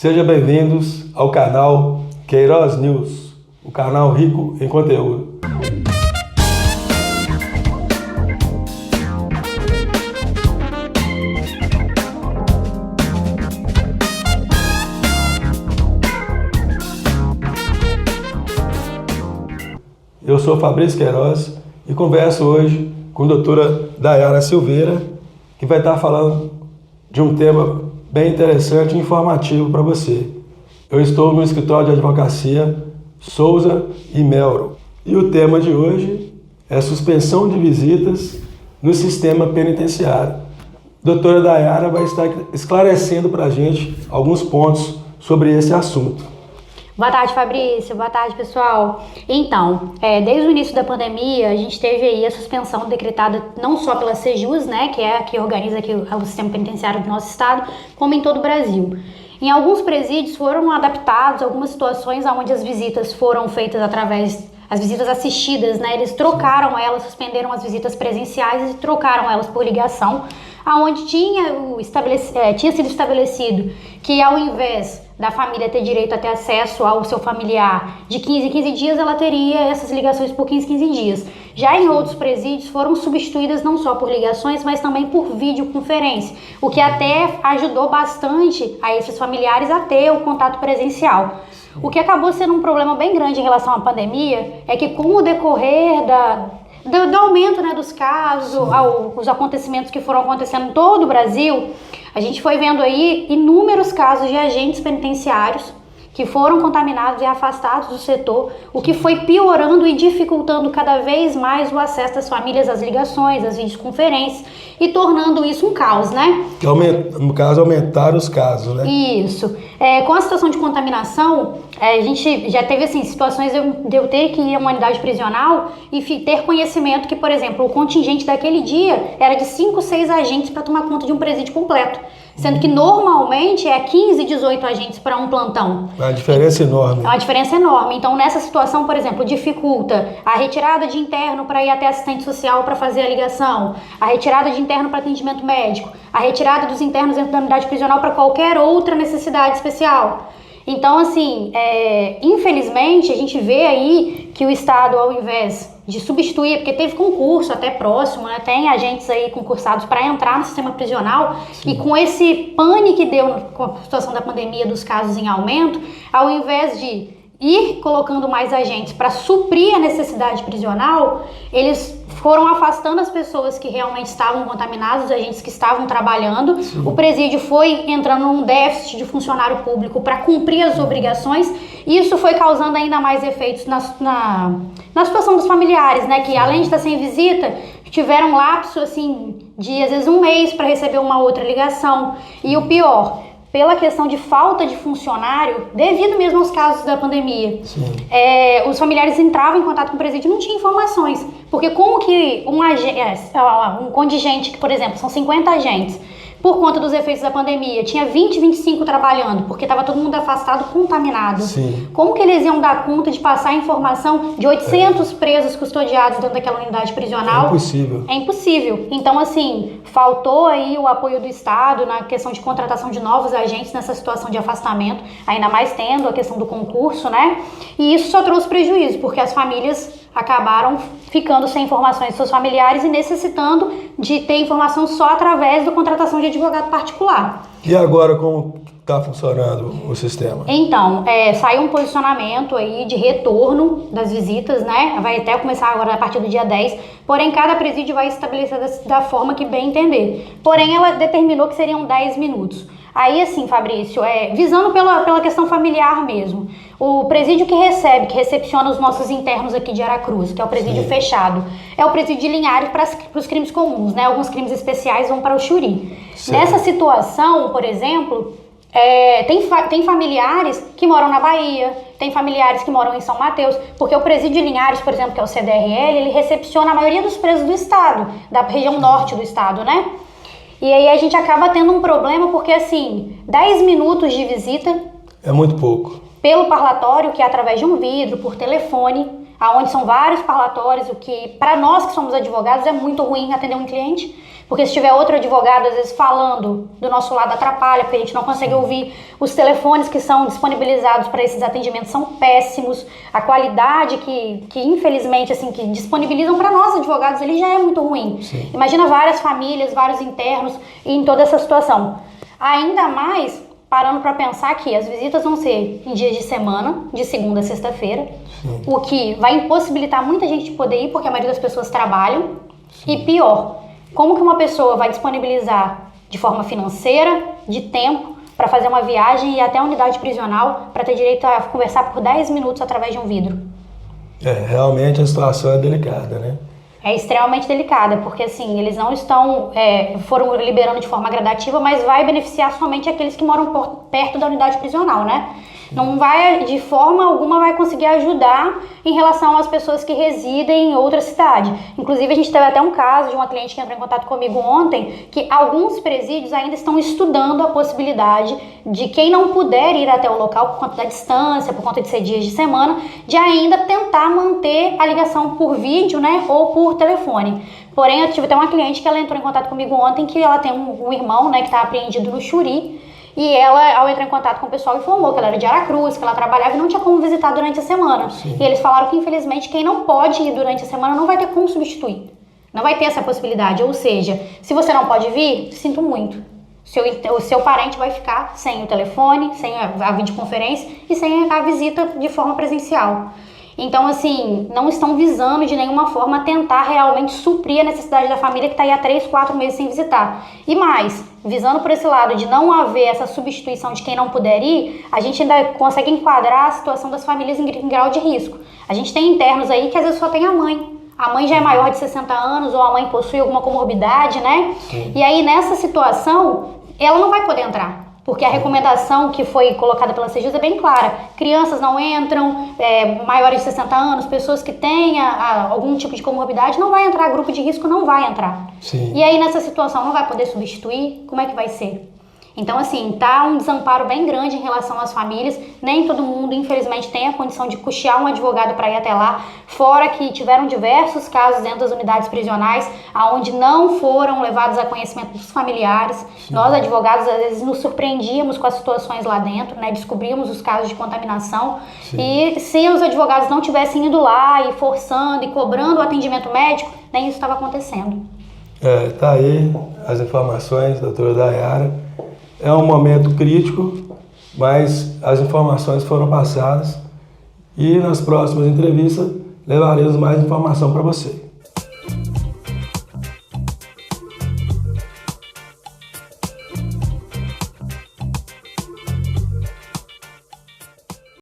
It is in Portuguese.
Sejam bem-vindos ao canal Queiroz News, o canal rico em conteúdo. Eu sou Fabrício Queiroz e converso hoje com a doutora Dayara Silveira, que vai estar falando de um tema bem interessante e informativo para você. Eu estou no escritório de advocacia Souza e Melro e o tema de hoje é suspensão de visitas no sistema penitenciário. A doutora Dayara vai estar esclarecendo para a gente alguns pontos sobre esse assunto. Boa tarde, Fabrício. Boa tarde, pessoal. Então, desde o início da pandemia, a gente teve aí a suspensão decretada não só pela Sejus, né, que é a que organiza aqui o sistema penitenciário do nosso estado, como em todo o Brasil. Em alguns presídios foram adaptados algumas situações onde as visitas foram feitas as visitas assistidas, né, eles trocaram elas, suspenderam as visitas presenciais e trocaram elas por ligação, aonde tinha sido estabelecido que ao invés da família ter direito a ter acesso ao seu familiar de 15 em 15 dias, ela teria essas ligações por 15 em 15 dias. Já em outros presídios foram substituídas não só por ligações, mas também por videoconferência, o que até ajudou bastante a esses familiares a ter o contato presencial. O que acabou sendo um problema bem grande em relação à pandemia é que com o decorrer do aumento, né, dos casos, os acontecimentos que foram acontecendo em todo o Brasil, a gente foi vendo aí inúmeros casos de agentes penitenciários que foram contaminados e afastados do setor, o que foi piorando e dificultando cada vez mais o acesso das famílias às ligações, às videoconferências e tornando isso um caos, né? No caso, aumentaram os casos, né? Isso. Com a situação de contaminação, a gente já teve assim, situações de eu ter que ir a uma unidade prisional e ter conhecimento que, por exemplo, o contingente daquele dia era de 5, 6 agentes para tomar conta de um presídio completo. Sendo que normalmente é 15, 18 agentes para um plantão. A diferença é enorme. É uma diferença enorme. Então, nessa situação, por exemplo, dificulta a retirada de interno para ir até assistente social para fazer a ligação, a retirada de interno para atendimento médico, a retirada dos internos dentro da unidade prisional para qualquer outra necessidade especial. Então, assim, infelizmente, a gente vê aí que o Estado, ao invés de substituir, porque teve concurso até próximo, né? Tem agentes aí concursados para entrar no sistema prisional. Sim. E com esse pane que deu com a situação da pandemia dos casos em aumento, ao invés de ir colocando mais agentes para suprir a necessidade prisional, eles foram afastando as pessoas que realmente estavam contaminadas, os agentes que estavam trabalhando. Sim. O presídio foi entrando num déficit de funcionário público para cumprir as obrigações, e isso foi causando ainda mais efeitos na situação dos familiares, né, que além de estar sem visita, tiveram lapso assim, de às vezes um mês para receber uma outra ligação. E o pior, pela questão de falta de funcionário, devido mesmo aos casos da pandemia, os familiares entravam em contato com o presídio e não tinham informações. Porque como que um contingente, que por exemplo, são 50 agentes, por conta dos efeitos da pandemia, tinha 20, 25 trabalhando, porque estava todo mundo afastado, contaminado. Sim. Como que eles iam dar conta de passar a informação de 800 presos custodiados dentro daquela unidade prisional? É impossível. É impossível. Então, assim, faltou aí o apoio do Estado na questão de contratação de novos agentes nessa situação de afastamento, ainda mais tendo a questão do concurso, né? E isso só trouxe prejuízo, porque as famílias acabaram ficando sem informações de seus familiares e necessitando de ter informação só através da contratação de advogado particular. E agora como está funcionando o sistema? Então, saiu um posicionamento aí de retorno das visitas, né? Vai até começar agora a partir do dia 10, porém cada presídio vai estabelecer da forma que bem entender. Porém, ela determinou que seriam 10 minutos. Aí, assim, Fabrício, visando pela questão familiar mesmo, o presídio que recepciona os nossos internos aqui de Aracruz, que é o presídio fechado, é o presídio de Linhares para os crimes comuns, né? Alguns crimes especiais vão para o Xuri. Nessa situação, por exemplo, tem familiares que moram na Bahia, tem familiares que moram em São Mateus, porque o presídio de Linhares, por exemplo, que é o CDRL, ele recepciona a maioria dos presos do estado, da região norte do estado, né? E aí a gente acaba tendo um problema porque, assim, 10 minutos de visita... É muito pouco. Pelo parlatório, que é através de um vidro, por telefone, aonde são vários parlatórios, o que para nós que somos advogados é muito ruim atender um cliente, porque se tiver outro advogado às vezes falando do nosso lado atrapalha, porque a gente não consegue ouvir. Os telefones que são disponibilizados para esses atendimentos são péssimos, a qualidade que infelizmente assim que disponibilizam para nós advogados ele já é muito ruim. Sim. Imagina várias famílias, vários internos em toda essa situação. Ainda mais parando para pensar que as visitas vão ser em dias de semana, de segunda a sexta-feira, o que vai impossibilitar muita gente de poder ir, porque a maioria das pessoas trabalham. Sim. E pior, como que uma pessoa vai disponibilizar de forma financeira, de tempo, para fazer uma viagem e ir até a unidade prisional para ter direito a conversar por 10 minutos através de um vidro? Realmente a situação é delicada, né? É extremamente delicada, porque assim, eles não estão, foram liberando de forma gradativa, mas vai beneficiar somente aqueles que moram perto da unidade prisional, né? Não vai, de forma alguma, vai conseguir ajudar em relação às pessoas que residem em outra cidade. Inclusive, a gente teve até um caso de uma cliente que entrou em contato comigo ontem, que alguns presídios ainda estão estudando a possibilidade de quem não puder ir até o local por conta da distância, por conta de ser dias de semana, de ainda tentar manter a ligação por vídeo, né, ou por telefone. Porém, eu tive até uma cliente que ela entrou em contato comigo ontem, que ela tem um irmão, né, que está apreendido no Xuri. E ela, ao entrar em contato com o pessoal, informou que ela era de Aracruz, que ela trabalhava e não tinha como visitar durante a semana. Sim. E eles falaram que, infelizmente, quem não pode ir durante a semana não vai ter como substituir. Não vai ter essa possibilidade. Ou seja, se você não pode vir, sinto muito. O seu parente vai ficar sem o telefone, sem a videoconferência e sem a visita de forma presencial. Então, assim, não estão visando de nenhuma forma tentar realmente suprir a necessidade da família que está aí há 3, 4 meses sem visitar. E mais, visando por esse lado de não haver essa substituição de quem não puder ir, a gente ainda consegue enquadrar a situação das famílias em grau de risco. A gente tem internos aí que às vezes só tem a mãe. A mãe já é maior de 60 anos ou a mãe possui alguma comorbidade, né? Sim. E aí, nessa situação, ela não vai poder entrar. Porque a recomendação que foi colocada pela CGIS é bem clara. Crianças não entram, maiores de 60 anos, pessoas que tenham algum tipo de comorbidade não vai entrar, grupo de risco não vai entrar. Sim. E aí nessa situação não vai poder substituir, como é que vai ser? Então assim, tá um desamparo bem grande em relação às famílias, nem todo mundo infelizmente tem a condição de custear um advogado para ir até lá, fora que tiveram diversos casos dentro das unidades prisionais, onde não foram levados a conhecimento dos familiares. Sim. Nós advogados às vezes nos surpreendíamos com as situações lá dentro, né? Descobríamos os casos de contaminação. Sim. E se os advogados não tivessem ido lá e forçando e cobrando o atendimento médico, nem isso estava acontecendo. Tá aí as informações, doutora Dayara. É um momento crítico, mas as informações foram passadas e nas próximas entrevistas levaremos mais informação para você.